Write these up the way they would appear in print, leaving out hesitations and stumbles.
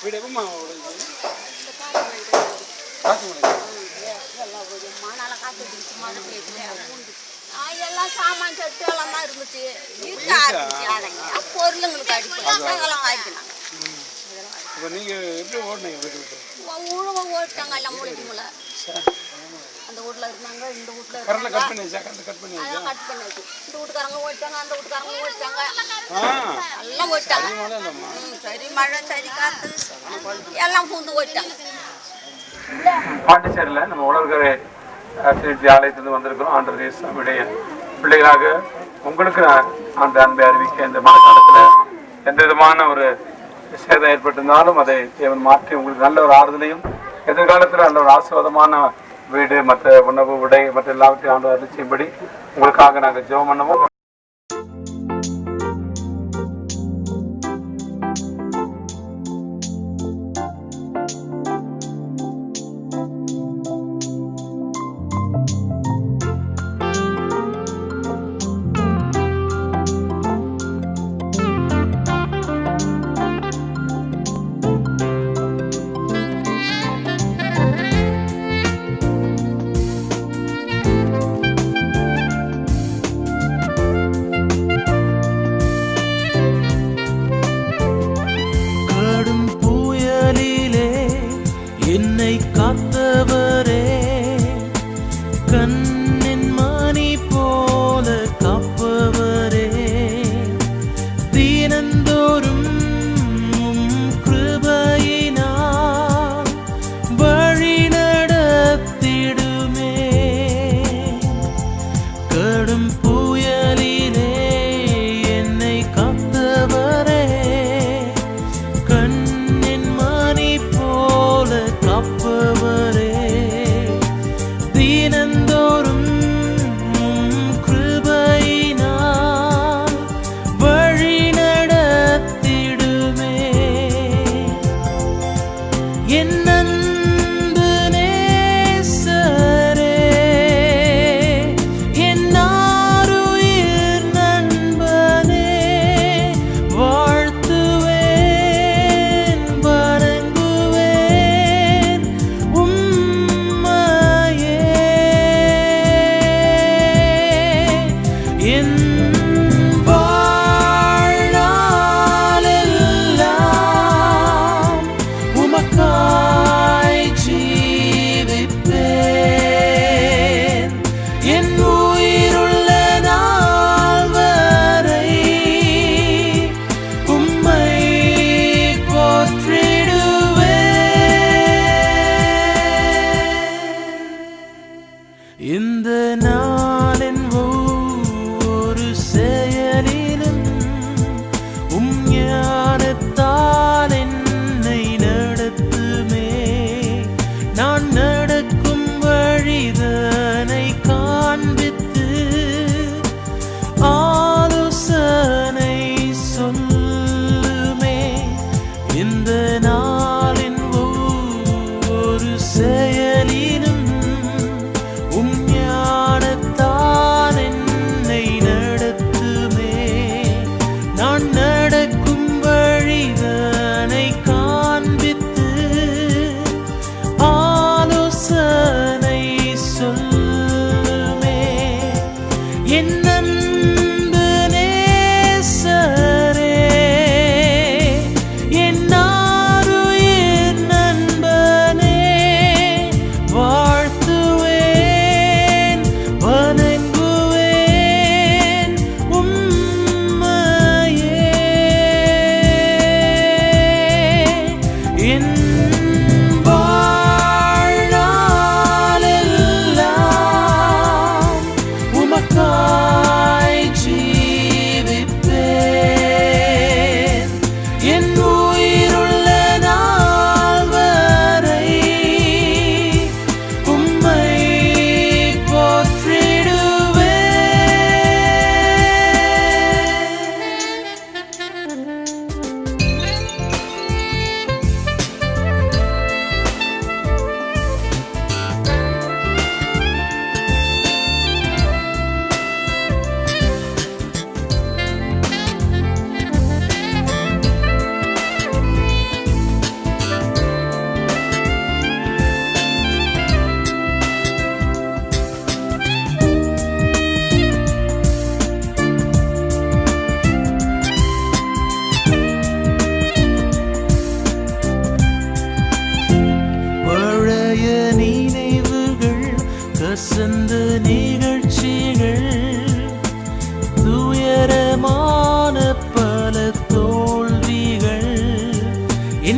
வீடு எப்பமா எல்லாம் சாமான் செட்டு எல்லாம் தான் இருந்துச்சு இருக்க ஆரம்பிச்சு பொருளுங்களுக்கு அடிப்பெல்லாம் ஆயிடுச்சுனா இப்போ நீங்கள் எப்படி ஓடுனீங்க வீட்டு விட்டு ஊழவங்க ஓடிட்டாங்க எல்லாம் மூலிக்கும்ல அந்த வீட்டில் இருந்தாங்க இந்த வீட்டில் கரண்ட் கட் பண்ணியாச்சா கட் பண்ணியாச்சு அதெல்லாம் கட் பண்ணியாச்சு இந்த வீட்டுக்காரங்க ஓடிட்டாங்க அந்த வீட்டுக்காரங்க ஓடிட்டாங்க எல்லாம் ஓடிட்டாங்க சரி மழை சரி காற்று எல்லாம் பூந்து ஓடிட்டாங்க பாண்டிச்சேரியில் நம்ம உலகரை ட்ரினிட்டி ஆலயத்திலிருந்து வந்திருக்கிறோம். ஆண்டவர் இயேசுவுடைய பிள்ளைகளாக உங்களுக்கு அந்த அன்பை அறிவிக்க இந்த மழை காலத்தில் எந்த விதமான ஒரு சேதம் ஏற்பட்டிருந்தாலும் அதை தேவன் மாற்றி உங்களுக்கு நல்ல ஒரு ஆறுதலையும் எதிர்காலத்தில் நல்ல ஒரு ஆசீர்வாதமான வீடு மற்ற உணவு உடை மற்ற எல்லாவற்றையும் ஆண்டவர் அருள் செய்யும்படி உங்களுக்காக நாங்கள் ஜெபம் பண்ணுவோம். என்னை காத்தவரே கண்ணின் மணி போல காப்பவரே தினந்தோறும் கிருபையினால் வழி நடத்திடுமே கடும் புயலிலே என்னை காத்தவரே கண்ணின் மணி போல காப்பவரே தினந்தோறும் கிருபையினால் வழி நடத்திடுமே என் அன்பு நேசரே என் ஆருயிர் நண்பனே வாழ்த்துவேன் வணங்குவேன் உம்மையே என் வாழ்நாளெல்லாம் உமக்காய் ஜீவிப்பேன் என் உயிருள்ள நாள் வரை உம்மை போற்றிடுவேன் இந்த நாளின் ஒவ்வொரு செயலிலும் உம் ஞானத்தால் என்னை நடத்துமே நான் நடக்கும் வழிதனை காண்பித்து ஆலோசனை சொல்லுமே இந்த நாளின் ஒவ்வொரு செயலிலும் உம் ஞானத்தால் என்னை நடத்துமே நான் நடக்கும் வழிதனை காண்பித்து ஆலோசனை சொல்லுமே என் அன்பு நேசரே என் ஆருயிர்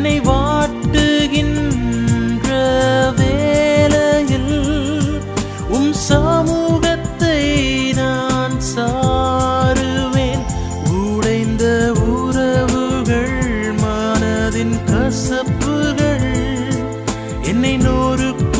என்னை வாட்டுகின்ற வேளையில் சமூகத்தை நான் சாருவேன். உடைந்த உறவுகள், மனதின் கசப்புகள் என்னை நொறுக்கும்